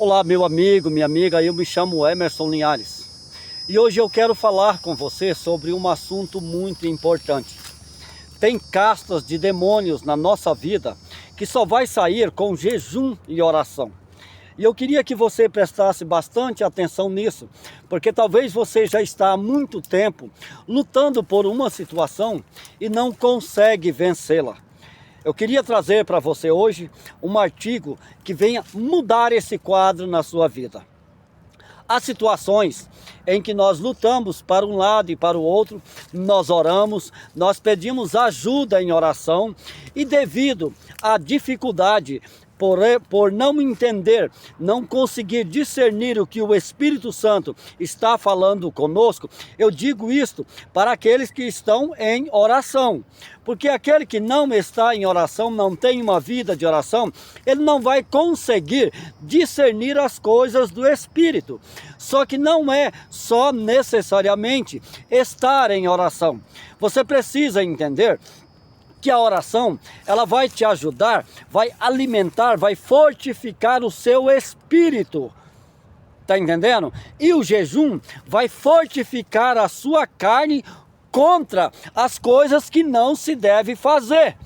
Olá, meu amigo, minha amiga, eu me chamo Emerson Linhares e hoje eu quero falar com você sobre um assunto muito importante. Tem castas de demônios na nossa vida que só vai sair com jejum e oração. E eu queria que você prestasse bastante atenção nisso, porque talvez você já está há muito tempo lutando por uma situação e não consegue vencê-la. Eu queria trazer para você hoje um artigo que venha mudar esse quadro na sua vida. Há situações em que nós lutamos para um lado e para o outro, nós oramos, nós pedimos ajuda em oração e devido à dificuldade, por não entender, não conseguir discernir o que o Espírito Santo está falando conosco, eu digo isto para aqueles que estão em oração. Porque aquele que não está em oração, não tem uma vida de oração, ele não vai conseguir discernir as coisas do Espírito. Só que não é só necessariamente estar em oração. Você precisa entender que a oração, ela vai te ajudar, vai alimentar, vai fortificar o seu espírito. Tá entendendo? E o jejum vai fortificar a sua carne contra as coisas que não se deve fazer,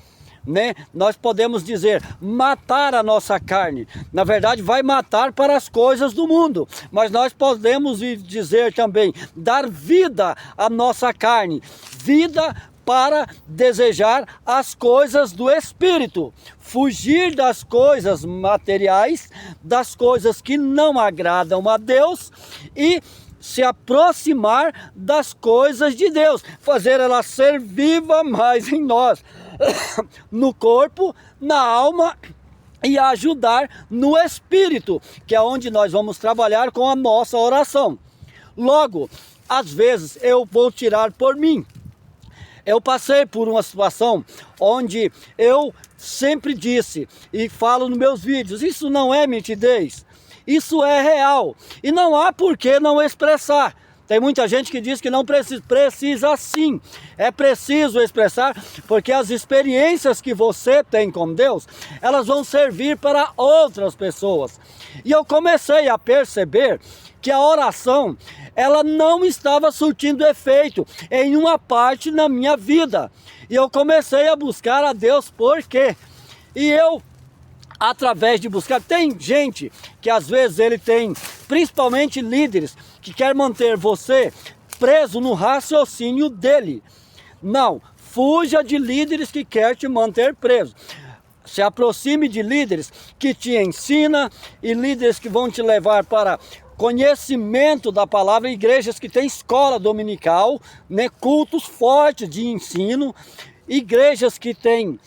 né? Nós podemos dizer matar a nossa carne. Na verdade, vai matar para as coisas do mundo. Mas nós podemos dizer também dar vida à nossa carne. Vida para desejar as coisas do Espírito, fugir das coisas materiais, das coisas que não agradam a Deus e se aproximar das coisas de Deus, fazer ela ser viva mais em nós, no corpo, na alma e ajudar no Espírito, que é onde nós vamos trabalhar com a nossa oração. Logo, às vezes eu vou tirar por mim. Eu passei por uma situação onde eu sempre disse e falo nos meus vídeos, isso não é mentidez, isso é real e não há por que não expressar. Tem muita gente que diz que não precisa sim, é preciso expressar porque as experiências que você tem com Deus, elas vão servir para outras pessoas. E eu comecei a perceber que a oração, ela não estava surtindo efeito em uma parte na minha vida. E eu comecei a buscar a Deus por quê? E eu, através de buscar, tem gente que às vezes ele tem, principalmente líderes, que quer manter você preso no raciocínio dele. Não, fuja de líderes que quer te manter preso. Se aproxime de líderes que te ensinam e líderes que vão te levar para conhecimento da palavra, igrejas que têm escola dominical, né, cultos fortes de ensino, igrejas que têm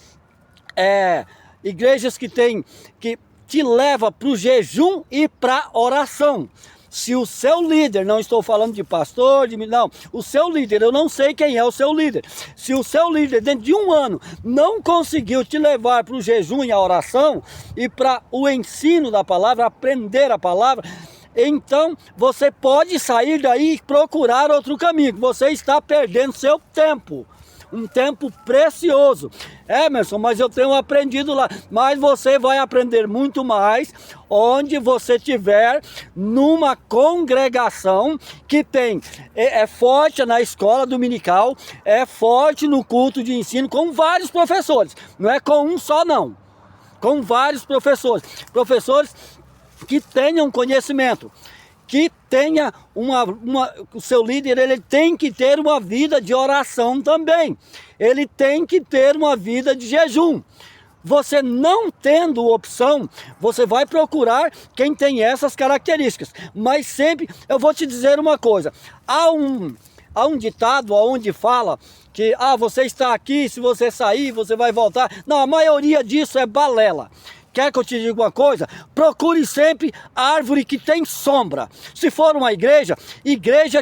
que te leva para o jejum e para oração. Se o seu líder, não estou falando de pastor, não, o seu líder, eu não sei quem é o seu líder. Se o seu líder, dentro de um ano, não conseguiu te levar para o jejum e a oração, e para o ensino da palavra, aprender a palavra, então você pode sair daí e procurar outro caminho. Você está perdendo seu tempo. Um tempo precioso. Emerson, mas eu tenho aprendido lá. Mas você vai aprender muito mais onde você estiver numa congregação que é forte na escola dominical, é forte no culto de ensino, com vários professores. Não é com um só não. Com vários professores. Professores que tenham conhecimento. Que tenha o seu líder, ele tem que ter uma vida de oração também. Ele tem que ter uma vida de jejum. Você não tendo opção, você vai procurar quem tem essas características. Mas sempre, eu vou te dizer uma coisa. Há um ditado onde fala que você está aqui, se você sair, você vai voltar. Não, a maioria disso é balela. Quer que eu te diga uma coisa? Procure sempre árvore que tem sombra. Se for uma igreja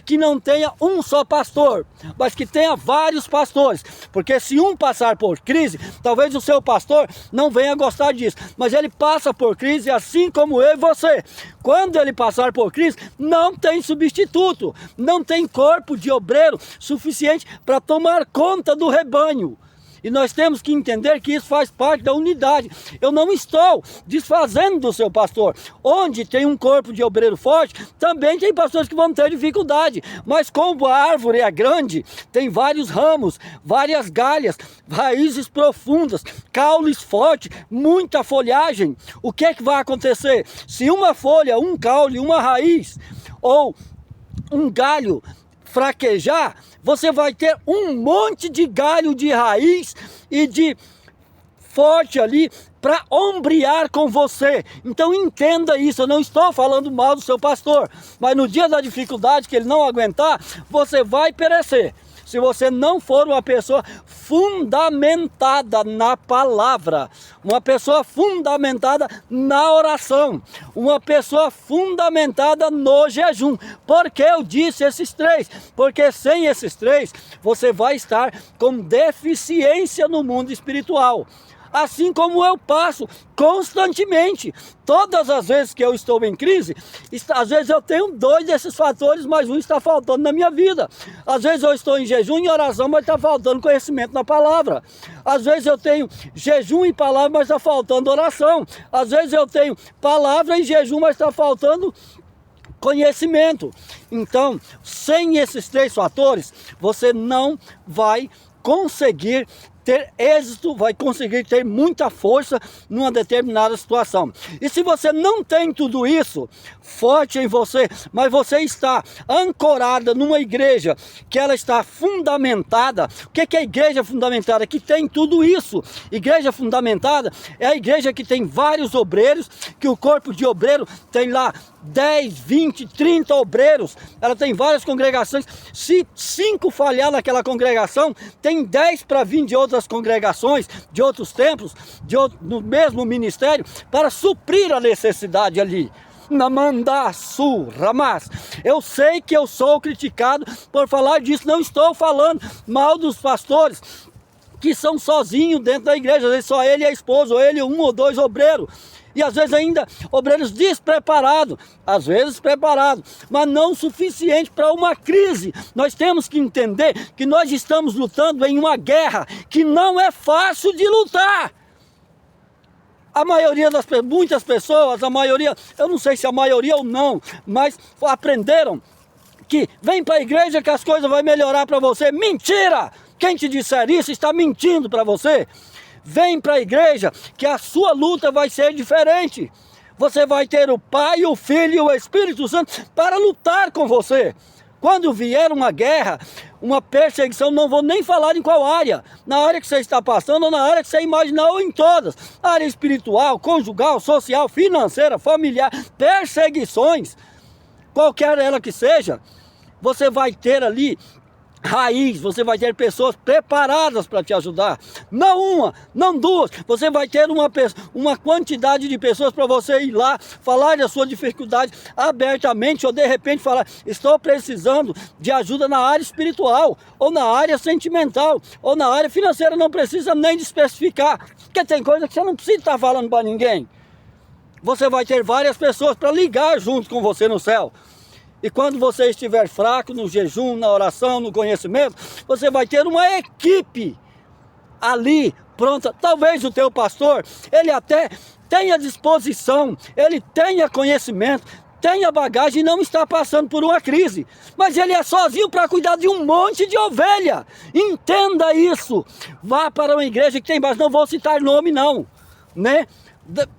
que não tenha um só pastor, mas que tenha vários pastores. Porque se um passar por crise, talvez o seu pastor não venha gostar disso. Mas ele passa por crise assim como eu e você. Quando ele passar por crise, não tem substituto. Não tem corpo de obreiro suficiente para tomar conta do rebanho. E nós temos que entender que isso faz parte da unidade. Eu não estou desfazendo do seu pastor. Onde tem um corpo de obreiro forte, também tem pastores que vão ter dificuldade. Mas como a árvore é grande, tem vários ramos, várias galhas, raízes profundas, caules fortes, muita folhagem. O que é que vai acontecer? Se uma folha, um caule, uma raiz ou um galho fraquejar, você vai ter um monte de galho de raiz e de forte ali para ombrear com você. Então entenda isso, eu não estou falando mal do seu pastor, mas no dia da dificuldade que ele não aguentar, você vai perecer. Se você não for uma pessoa fundamentada na palavra, uma pessoa fundamentada na oração, uma pessoa fundamentada no jejum. Por que eu disse esses três? Porque sem esses três, você vai estar com deficiência no mundo espiritual. Assim como eu passo constantemente. Todas as vezes que eu estou em crise, às vezes eu tenho 2 desses fatores, mas um está faltando na minha vida. Às vezes eu estou em jejum e oração, mas está faltando conhecimento na palavra. Às vezes eu tenho jejum e palavra, mas está faltando oração. Às vezes eu tenho palavra e jejum, mas está faltando conhecimento. Então, sem esses 3 fatores, você não vai conseguir ter êxito, vai conseguir ter muita força numa determinada situação. E se você não tem tudo isso forte em você, mas você está ancorada numa igreja que ela está fundamentada. O que é igreja fundamentada? Que tem tudo isso. Igreja fundamentada é a igreja que tem vários obreiros, que o corpo de obreiro tem lá 10, 20, 30 obreiros, ela tem várias congregações. Se 5 falhar naquela congregação, tem 10 para vir de outras congregações, de outros templos, no mesmo ministério, para suprir a necessidade ali. Namandaçu, Ramás. Eu sei que eu sou criticado por falar disso, não estou falando mal dos pastores que são sozinhos dentro da igreja, às vezes só ele e a esposa, ou ele 1 ou 2 obreiros. E às vezes ainda obreiros despreparados, às vezes preparados, mas não o suficiente para uma crise. Nós temos que entender que nós estamos lutando em uma guerra que não é fácil de lutar. A maioria muitas pessoas, a maioria, eu não sei se a maioria ou não, mas aprenderam que vem para a igreja que as coisas vão melhorar para você. Mentira! Quem te disser isso está mentindo para você. Vem para a igreja que a sua luta vai ser diferente. Você vai ter o Pai, o Filho e o Espírito Santo para lutar com você. Quando vier uma guerra, uma perseguição, não vou nem falar em qual área. Na área que você está passando ou na área que você imaginar ou em todas. Área espiritual, conjugal, social, financeira, familiar, perseguições. Qualquer ela que seja, você vai ter ali raiz, você vai ter pessoas preparadas para te ajudar, não uma, não 2, você vai ter uma quantidade de pessoas para você ir lá, falar da sua dificuldade abertamente, ou de repente falar, estou precisando de ajuda na área espiritual, ou na área sentimental, ou na área financeira, não precisa nem de especificar, porque tem coisa que você não precisa estar falando para ninguém. Você vai ter várias pessoas para ligar junto com você no céu. E quando você estiver fraco no jejum, na oração, no conhecimento, você vai ter uma equipe ali pronta. Talvez o teu pastor, ele até tenha disposição, ele tenha conhecimento, tenha bagagem e não está passando por uma crise. Mas ele é sozinho para cuidar de um monte de ovelha. Entenda isso. Vá para uma igreja que tem base. Não vou citar nome não, né?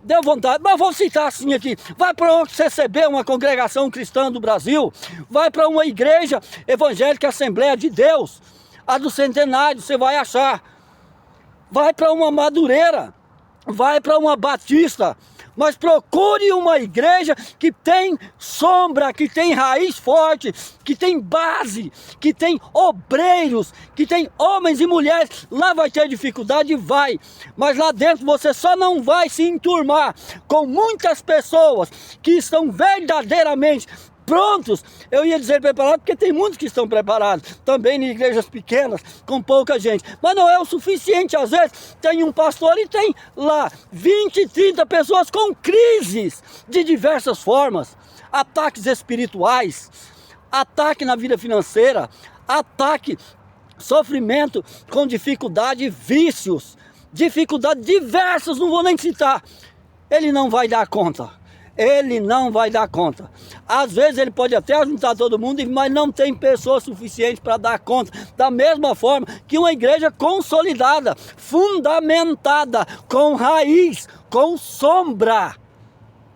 Deu vontade, mas vou citar assim aqui. Vai para uma CCB, uma congregação cristã do Brasil. Vai para uma igreja evangélica Assembleia de Deus, a do Centenário, você vai achar. Vai para uma Madureira, vai para uma Batista. Mas procure uma igreja que tem sombra, que tem raiz forte, que tem base, que tem obreiros, que tem homens e mulheres. Lá vai ter dificuldade, vai. Mas lá dentro você só não vai se enturmar com muitas pessoas que estão verdadeiramente prontos. Eu ia dizer preparados, porque tem muitos que estão preparados, também em igrejas pequenas, com pouca gente, mas não é o suficiente. Às vezes tem um pastor e tem lá 20, 30 pessoas com crises de diversas formas, ataques espirituais, ataque na vida financeira, ataque sofrimento com dificuldade, vícios, dificuldades diversas, não vou nem citar, ele não vai dar conta. Ele não vai dar conta. Às vezes ele pode até juntar todo mundo, mas não tem pessoas suficientes para dar conta. Da mesma forma que uma igreja consolidada, fundamentada, com raiz, com sombra.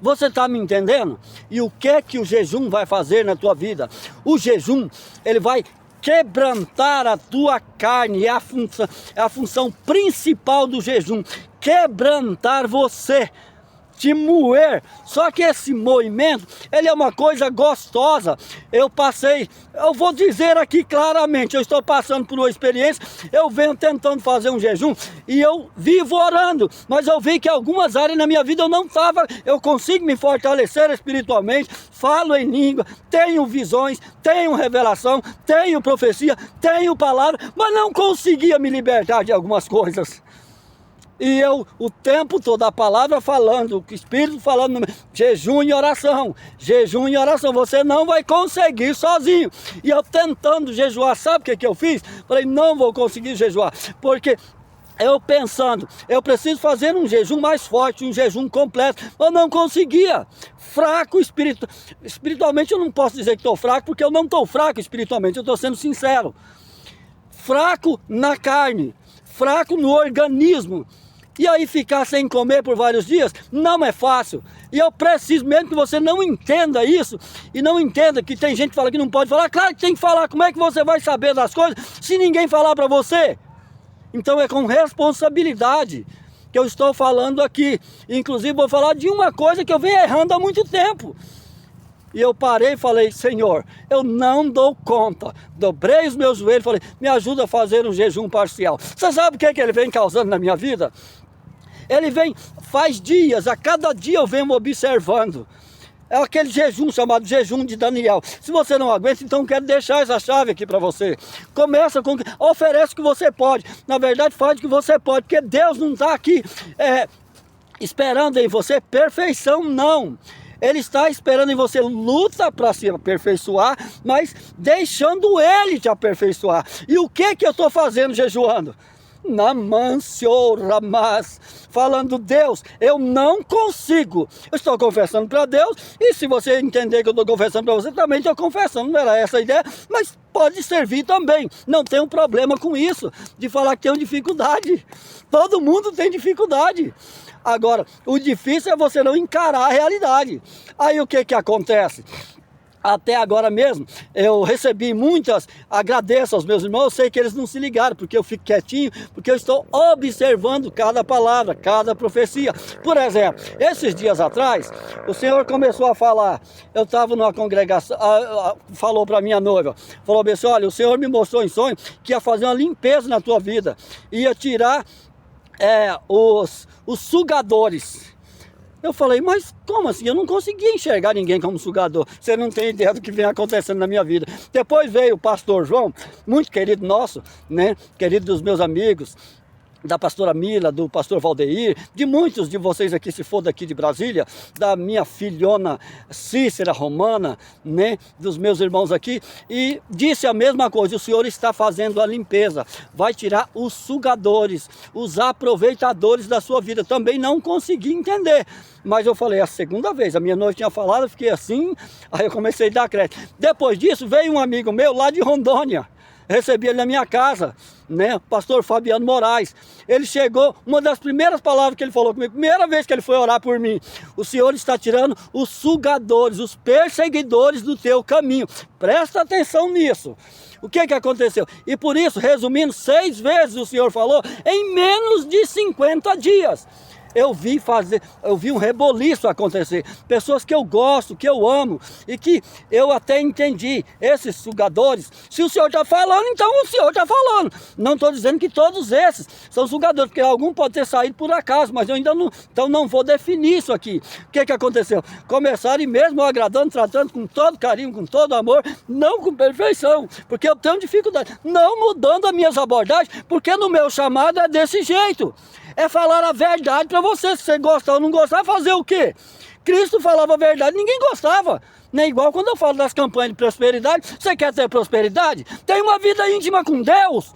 Você está me entendendo? E o que o jejum vai fazer na tua vida? O jejum, ele vai quebrantar a tua carne, é a função principal do jejum, quebrantar você, te moer. Só que esse moimento, ele é uma coisa gostosa. Eu vou dizer aqui claramente, eu estou passando por uma experiência, eu venho tentando fazer um jejum e eu vivo orando, mas eu vi que algumas áreas na minha vida eu consigo me fortalecer espiritualmente, falo em língua, tenho visões, tenho revelação, tenho profecia, tenho palavra, mas não conseguia me libertar de algumas coisas. E eu, o tempo todo, a palavra falando, o Espírito falando, jejum e oração, você não vai conseguir sozinho. E eu tentando jejuar, sabe o que eu fiz? Falei, não vou conseguir jejuar, porque eu pensando, eu preciso fazer um jejum mais forte, um jejum completo, eu não conseguia. Fraco espiritualmente, eu não posso dizer que estou fraco, porque eu não estou fraco espiritualmente, eu estou sendo sincero. Fraco na carne, fraco no organismo. E aí ficar sem comer por vários dias não é fácil. E eu preciso, mesmo que você não entenda isso, e não entenda que tem gente que fala que não pode falar, claro que tem que falar. Como é que você vai saber das coisas se ninguém falar para você? Então é com responsabilidade que eu estou falando aqui. Inclusive vou falar de uma coisa que eu venho errando há muito tempo. E eu parei e falei, Senhor, eu não dou conta. Dobrei os meus joelhos e falei, me ajuda a fazer um jejum parcial. Você sabe o que ele vem causando na minha vida? Ele vem, faz dias, a cada dia eu venho observando. É aquele jejum chamado jejum de Daniel. Se você não aguenta, então quero deixar essa chave aqui para você. Começa com, oferece o que você pode. Na verdade, faz o que você pode, porque Deus não está aqui esperando em você perfeição, não. Ele está esperando em você, luta para se aperfeiçoar, mas deixando Ele te aperfeiçoar. E o que eu estou fazendo jejuando? Namansioramas, falando, Deus, eu não consigo. Eu estou confessando para Deus, e se você entender que eu estou confessando para você, também estou confessando, não era essa a ideia, mas pode servir também. Não tenho problema com isso, de falar que tenho dificuldade. Todo mundo tem dificuldade. Agora, o difícil é você não encarar a realidade. Aí o que acontece? Até agora mesmo, eu recebi muitas, agradeço aos meus irmãos, eu sei que eles não se ligaram, porque eu fico quietinho, porque eu estou observando cada palavra, cada profecia. Por exemplo, esses dias atrás, o Senhor começou a falar, eu estava numa congregação, falou para minha noiva, falou assim, olha, o Senhor me mostrou em sonho que ia fazer uma limpeza na tua vida, ia tirar os sugadores. Eu falei, mas como assim? Eu não conseguia enxergar ninguém como sugador. Você não tem ideia do que vem acontecendo na minha vida. Depois veio o pastor João, muito querido nosso, né? Querido dos meus amigos, da pastora Mila, do pastor Valdeir, de muitos de vocês aqui, se for daqui de Brasília, da minha filhona Cícera Romana, né, dos meus irmãos aqui, e disse a mesma coisa, o Senhor está fazendo a limpeza, vai tirar os sugadores, os aproveitadores da sua vida. Também não consegui entender, mas eu falei, a segunda vez, a minha noiva tinha falado, eu fiquei assim, aí eu comecei a dar crédito. Depois disso, veio um amigo meu lá de Rondônia, recebi ele na minha casa, né, pastor Fabiano Moraes. Ele chegou, uma das primeiras palavras que ele falou comigo, primeira vez que ele foi orar por mim, o Senhor está tirando os sugadores, os perseguidores do teu caminho. Presta atenção nisso. O que aconteceu? E por isso, resumindo, 6 vezes o Senhor falou em menos de 50 dias. Eu vi um reboliço acontecer. Pessoas que eu gosto, que eu amo, e que eu até entendi. Esses sugadores, se o Senhor está falando, então o Senhor está falando. Não estou dizendo que todos esses são sugadores, porque algum pode ter saído por acaso, mas eu ainda não, então não vou definir isso aqui. O que aconteceu? Começaram e mesmo agradando, tratando com todo carinho, com todo amor, não com perfeição, porque eu tenho dificuldade. Não mudando as minhas abordagens, porque no meu chamado é desse jeito. É falar a verdade para você. Se você gostar ou não gostar, fazer o quê? Cristo falava a verdade, ninguém gostava. Nem igual quando eu falo das campanhas de prosperidade. Você quer ter prosperidade? Tem uma vida íntima com Deus,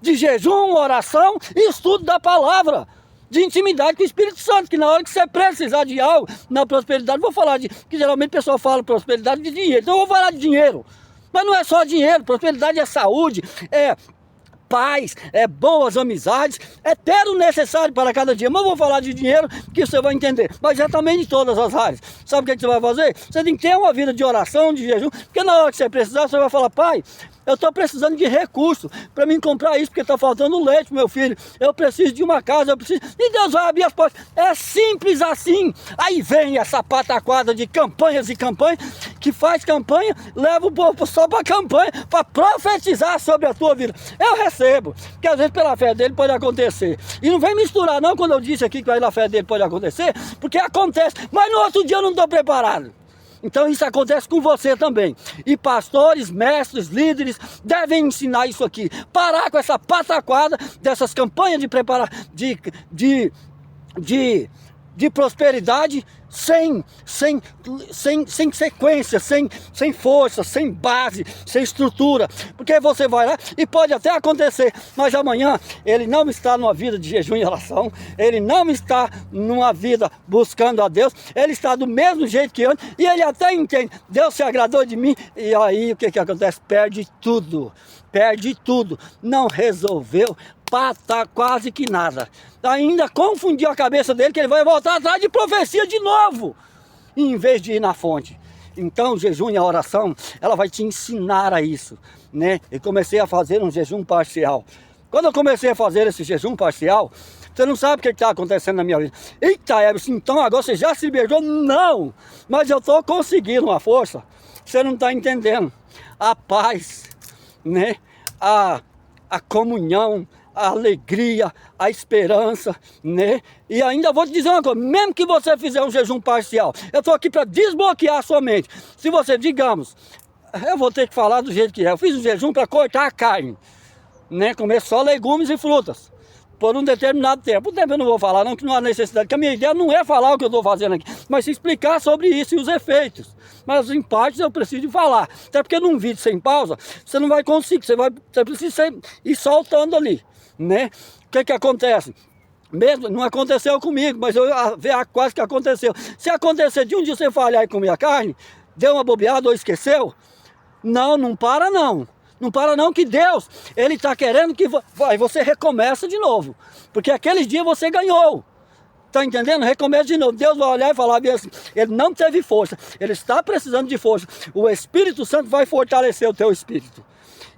de jejum, oração e estudo da palavra, de intimidade com o Espírito Santo, que na hora que você precisar de algo, na prosperidade, vou falar de, que geralmente o pessoal fala prosperidade de dinheiro, então eu vou falar de dinheiro, mas não é só dinheiro, prosperidade é saúde, é paz, é boas amizades, é ter o necessário para cada dia. Mas eu vou falar de dinheiro que você vai entender, mas é também de todas as áreas. Sabe o que você vai fazer? Você tem que ter uma vida de oração, de jejum, porque na hora que você precisar, você vai falar: pai, eu estou precisando de recurso para mim comprar isso, porque está faltando leite, meu filho. Eu preciso de uma casa, eu preciso. E Deus vai abrir as portas. É simples assim. Aí vem essa pataquada de campanhas e campanhas, que faz campanha, leva o povo só para campanha, para profetizar sobre a tua vida. Eu recebo, porque às vezes pela fé dele pode acontecer. E não vem misturar não quando eu disse aqui que pela fé dele pode acontecer, porque acontece, mas no outro dia eu não estou preparado. Então isso acontece com você também. E pastores, mestres, líderes devem ensinar isso aqui. Parar com essa pataquada dessas campanhas de preparar, de prosperidade sem sequência, sem força, sem base, sem estrutura. Porque você vai lá e pode até acontecer, mas amanhã ele não está numa vida de jejum e oração, ele não está numa vida buscando a Deus, ele está do mesmo jeito que antes, e ele até entende: Deus se agradou de mim, e aí o que acontece? Perde tudo, não resolveu quase que nada. Ainda confundiu a cabeça dele que ele vai voltar atrás de profecia de novo, em vez de ir na fonte. Então o jejum e a oração, ela vai te ensinar a isso, né? Eu comecei a fazer um jejum parcial. Quando eu comecei a fazer esse jejum parcial, você não sabe o que está acontecendo na minha vida. Eita, Everson, então agora você já se libertou? Não, mas eu estou conseguindo uma força. Você não está entendendo. A paz, né? A comunhão, a alegria, a esperança, né? E ainda vou te dizer uma coisa: mesmo que você fizer um jejum parcial, eu estou aqui para desbloquear a sua mente. Se você, digamos, eu vou ter que falar do jeito que é, eu fiz um jejum para cortar a carne, né? Comer só legumes e frutas por um determinado tempo. O tempo eu não vou falar não, que não há necessidade, porque a minha ideia não é falar o que eu estou fazendo aqui, mas explicar sobre isso e os efeitos. Mas em partes eu preciso de falar, até porque num vídeo sem pausa, você não vai conseguir, você precisa ir soltando ali, né? O que acontece? Mesmo, não aconteceu comigo, mas quase que aconteceu. Se acontecer de um dia você falhar e comer a carne, deu uma bobeada ou esqueceu, não para não. Não para não, que Deus, Ele está querendo que você recomeça de novo. Porque aqueles dias você ganhou. Está entendendo? Recomeça de novo. Deus vai olhar e falar assim: ele não teve força, ele está precisando de força. O Espírito Santo vai fortalecer o teu espírito.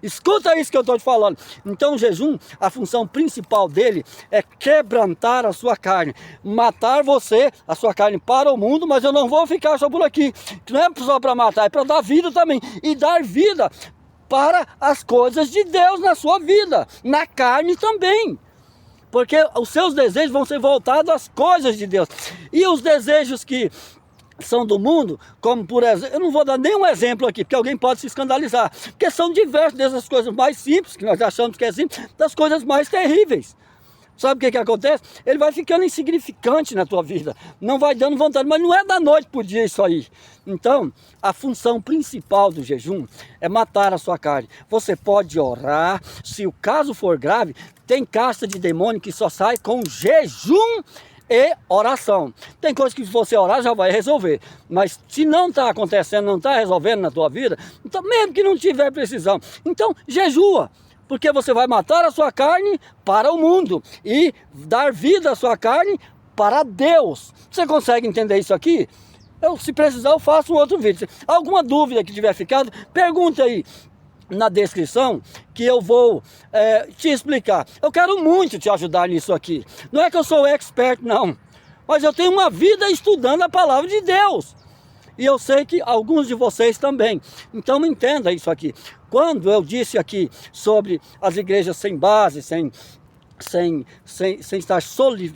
Escuta isso que eu estou te falando. Então o jejum, a função principal dele é quebrantar a sua carne, matar você, a sua carne para o mundo, mas eu não vou ficar só por aqui. Não é só para matar, é para dar vida também. E dar vida para as coisas de Deus na sua vida, na carne também. Porque os seus desejos vão ser voltados às coisas de Deus. E os desejos que são do mundo, como por exemplo, eu não vou dar nenhum exemplo aqui, porque alguém pode se escandalizar, porque são diversos dessas coisas mais simples, que nós achamos que é simples, das coisas mais terríveis. Sabe o que acontece? Ele vai ficando insignificante na tua vida, não vai dando vontade, mas não é da noite para o dia isso aí. Então, a função principal do jejum é matar a sua carne. Você pode orar, se o caso for grave, tem casta de demônio que só sai com jejum e oração. Tem coisa que se você orar já vai resolver, mas se não está acontecendo, não está resolvendo na tua vida, então mesmo que não tiver precisão, então jejua. Porque você vai matar a sua carne para o mundo e dar vida à sua carne para Deus. Você consegue entender isso aqui? Se precisar, eu faço um outro vídeo. Alguma dúvida que tiver ficado, pergunta aí na descrição que eu vou te explicar. Eu quero muito te ajudar nisso aqui. Não é que eu sou expert, não. Mas eu tenho uma vida estudando a palavra de Deus. E eu sei que alguns de vocês também. Então entenda isso aqui. Quando eu disse aqui sobre as igrejas sem base, sem estar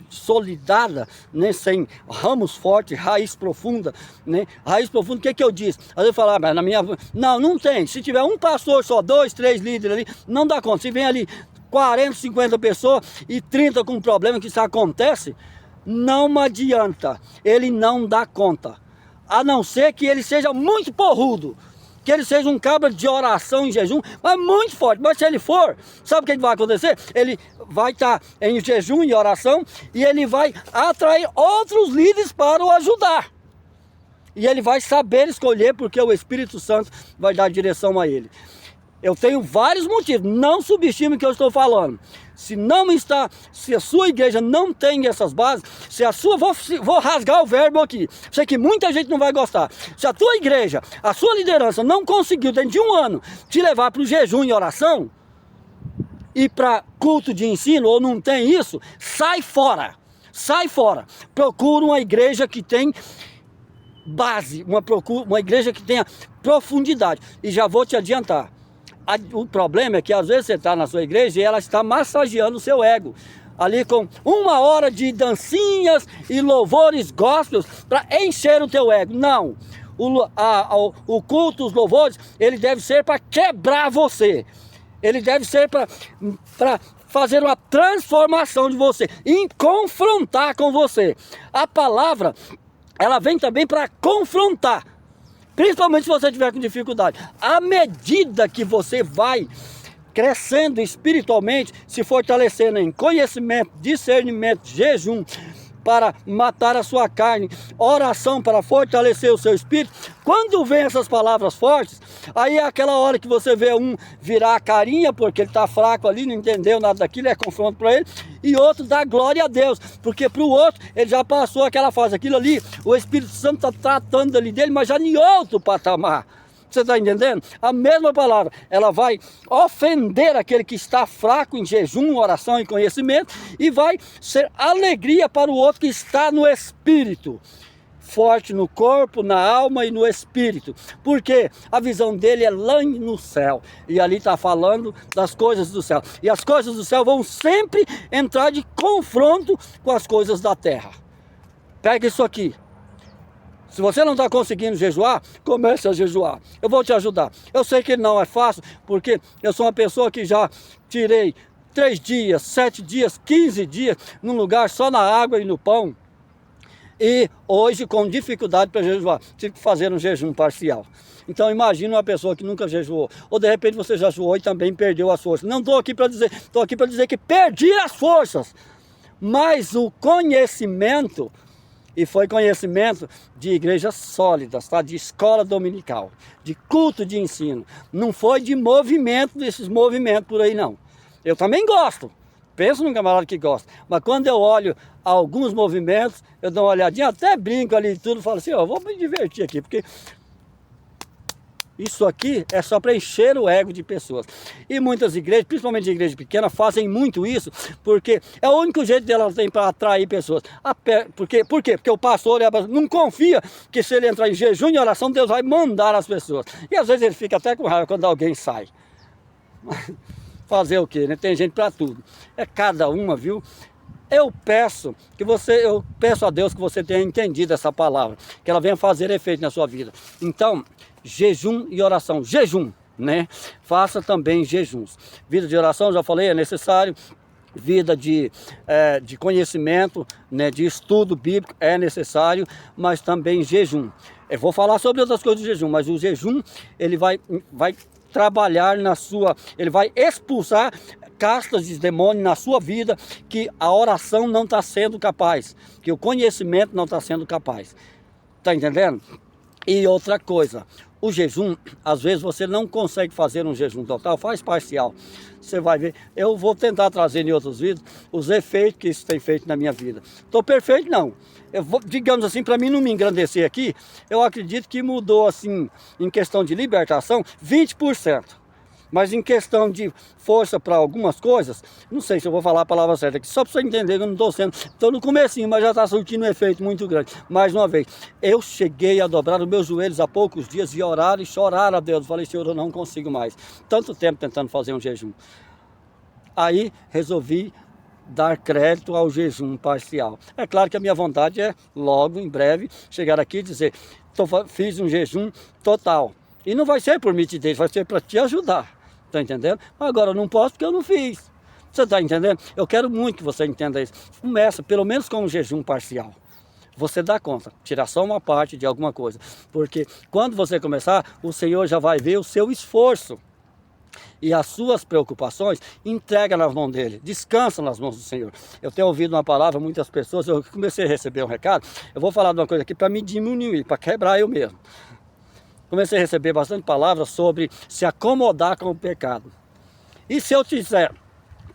solidada, né? Sem ramos fortes, raiz profunda, né? Raiz profunda, o que eu disse? Às vezes eu falo, mas na minha... Não tem. Se tiver um pastor só, 2, 3 líderes ali, não dá conta. Se vem ali 40, 50 pessoas e 30 com problema, que isso acontece, não adianta, ele não dá conta. A não ser que ele seja muito porrudo, que ele seja um cabra de oração em jejum, mas muito forte. Mas se ele for, sabe o que vai acontecer? Ele vai estar em jejum e oração e ele vai atrair outros líderes para o ajudar. E ele vai saber escolher, porque o Espírito Santo vai dar direção a ele. Eu tenho vários motivos, não subestime o que eu estou falando. Se a sua igreja não tem essas bases, vou rasgar o verbo aqui, sei que muita gente não vai gostar. Se a tua igreja, a sua liderança não conseguiu dentro de um ano te levar para o jejum e oração, e para culto de ensino, ou não tem isso, sai fora, procura uma igreja que tem base, uma igreja que tenha profundidade. E já vou te adiantar, o problema é que às vezes você está na sua igreja e ela está massageando o seu ego, ali com 1 hora de dancinhas e louvores gospels para encher o teu ego. Não, o culto, os louvores, ele deve ser para quebrar você, ele deve ser para fazer uma transformação de você, em confrontar com você. A palavra, ela vem também para confrontar, principalmente se você tiver com dificuldade. À medida que você vai crescendo espiritualmente, se fortalecendo em conhecimento, discernimento, jejum para matar a sua carne, oração para fortalecer o seu espírito, quando vem essas palavras fortes, aí é aquela hora que você vê um virar a carinha, porque ele está fraco ali, não entendeu nada daquilo, é confronto para ele, e outro dá glória a Deus, porque para o outro, ele já passou aquela fase, aquilo ali, o Espírito Santo está tratando ali dele, mas já em outro patamar. Você está entendendo? A mesma palavra, ela vai ofender aquele que está fraco em jejum, oração e conhecimento, e vai ser alegria para o outro que está no espírito, forte no corpo, na alma e no espírito, porque a visão dele é lá no céu, e ali está falando das coisas do céu, e as coisas do céu vão sempre entrar de confronto com as coisas da terra. Pega isso aqui. Se você não está conseguindo jejuar, comece a jejuar. Eu vou te ajudar. Eu sei que não é fácil, porque eu sou uma pessoa que já tirei 3 dias, 7 dias, 15 dias, num lugar só na água e no pão. E hoje, com dificuldade para jejuar, tive que fazer um jejum parcial. Então imagine uma pessoa que nunca jejuou, ou de repente você já jejuou e também perdeu as forças. Não estou aqui para dizer, estou aqui para dizer que perdi as forças, mas o conhecimento, e foi conhecimento de igrejas sólidas, tá? De escola dominical, de culto de ensino. Não foi de movimento, desses movimentos por aí não. Eu também gosto, penso num camarada que gosta. Mas quando eu olho alguns movimentos, eu dou uma olhadinha, até brinco ali e tudo, falo assim, ó, vou me divertir aqui, porque isso aqui é só para encher o ego de pessoas. E muitas igrejas, principalmente igrejas pequenas, fazem muito isso, porque é o único jeito delas tem para atrair pessoas. Por quê? Porque o pastor não confia que se ele entrar em jejum e oração, Deus vai mandar as pessoas. E às vezes ele fica até com raiva quando alguém sai. Fazer o quê, né? Tem gente para tudo. É cada uma, viu? Eu peço a Deus que você tenha entendido essa palavra, que ela venha fazer efeito na sua vida. Então, jejum e oração. Jejum, né? Faça também jejuns. Vida de oração, já falei, é necessário. Vida de conhecimento, né, de estudo bíblico é necessário, mas também jejum. Eu vou falar sobre outras coisas do jejum, mas o jejum, ele vai trabalhar ele vai expulsar castas de demônio na sua vida, que a oração não está sendo capaz, que o conhecimento não está sendo capaz. Está entendendo? E outra coisa, o jejum, às vezes você não consegue fazer um jejum total, faz parcial. Você vai ver, eu vou tentar trazer em outros vídeos os efeitos que isso tem feito na minha vida. Estou perfeito? Não. Digamos assim, para mim não me engrandecer aqui, eu acredito que mudou assim, em questão de libertação, 20%. Mas em questão de força para algumas coisas, não sei se eu vou falar a palavra certa aqui, só para você entender que eu não estou no comecinho, mas já está surtindo um efeito muito grande. Mais uma vez, eu cheguei a dobrar os meus joelhos há poucos dias e orar e chorar a Deus. Falei, Senhor, eu não consigo mais. Tanto tempo tentando fazer um jejum. Aí resolvi dar crédito ao jejum parcial. É claro que a minha vontade é logo, em breve, chegar aqui e dizer, fiz um jejum total. E não vai ser por mitidez, vai ser para te ajudar. Tá entendendo? Agora eu não posso porque eu não fiz. Você está entendendo? Eu quero muito que você entenda isso. Começa, pelo menos com um jejum parcial. Você dá conta, tirar só uma parte de alguma coisa. Porque quando você começar, o Senhor já vai ver o seu esforço. E as suas preocupações, entrega nas mãos dele, descansa nas mãos do Senhor. Eu tenho ouvido uma palavra, muitas pessoas, eu comecei a receber um recado, eu vou falar de uma coisa aqui para me diminuir, para quebrar eu mesmo. Comecei a receber bastante palavras sobre se acomodar com o pecado. E se eu te disser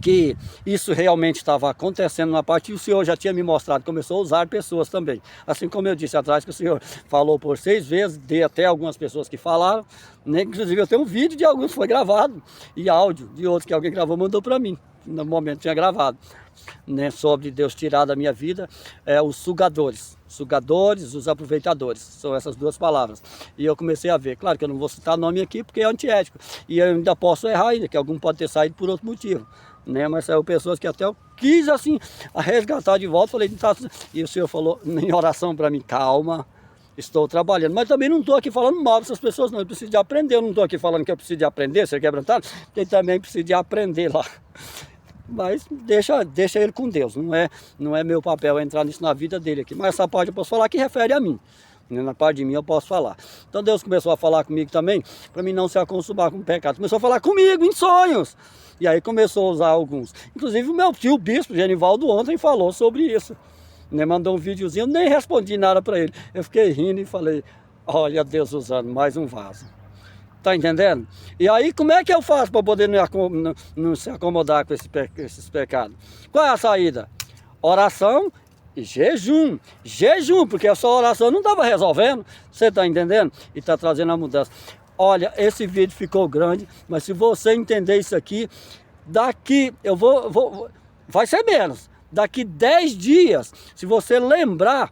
que isso realmente estava acontecendo na parte, e o Senhor já tinha me mostrado, começou a usar pessoas também. Assim como eu disse atrás, que o Senhor falou por 6 vezes, dei até algumas pessoas que falaram, né? Inclusive eu tenho um vídeo de alguns que foi gravado, e áudio de outros que alguém gravou, mandou para mim, no momento tinha gravado, né? Sobre Deus tirar da minha vida os sugadores. Sugadores, os aproveitadores, são essas duas palavras. E eu comecei a ver, claro que eu não vou citar nome aqui porque é antiético, e eu ainda posso errar ainda, que algum pode ter saído por outro motivo, né? Mas saiu pessoas que até eu quis assim, a resgatar de volta, falei, tá... E o Senhor falou em oração para mim, calma, estou trabalhando, mas também não estou aqui falando mal dessas pessoas não, eu preciso de aprender, eu não estou aqui falando que eu preciso de aprender, ser quebrantado, porque também preciso de aprender lá. Mas deixa ele com Deus, não é meu papel entrar nisso na vida dele aqui. Mas essa parte eu posso falar que refere a mim. Na parte de mim eu posso falar. Então Deus começou a falar comigo também, para mim não se acostumar com o pecado. Começou a falar comigo em sonhos. E aí começou a usar alguns. Inclusive o meu tio, o bispo Genivaldo, ontem falou sobre isso. Né? Mandou um videozinho, nem respondi nada para ele. Eu fiquei rindo e falei, olha Deus usando mais um vaso. Tá entendendo? E aí como é que eu faço para poder não se acomodar com esses pecados? Qual é a saída? Oração e jejum. Jejum, porque a sua oração não estava resolvendo. Você tá entendendo? E está trazendo a mudança. Olha, esse vídeo ficou grande, mas se você entender isso aqui, daqui eu vai ser menos. Daqui 10 dias, se você lembrar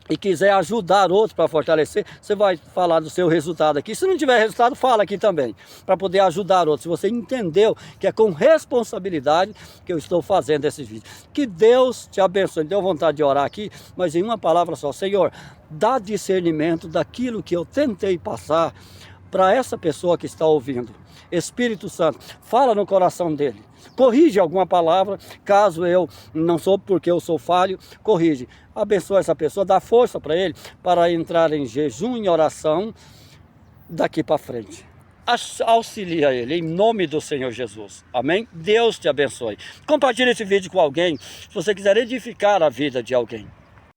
e quiser ajudar outros para fortalecer, você vai falar do seu resultado aqui. Se não tiver resultado, fala aqui também, para poder ajudar outros. Se você entendeu que é com responsabilidade que eu estou fazendo esse vídeo. Que Deus te abençoe. Deu vontade de orar aqui, mas em uma palavra só. Senhor, dá discernimento daquilo que eu tentei passar para essa pessoa que está ouvindo. Espírito Santo, fala no coração dele. Corrige alguma palavra, caso eu não sou porque eu sou falho, corrige. Abençoa essa pessoa, dá força para ele, para entrar em jejum e oração daqui para frente. Auxilia ele, em nome do Senhor Jesus. Amém? Deus te abençoe. Compartilhe esse vídeo com alguém, se você quiser edificar a vida de alguém.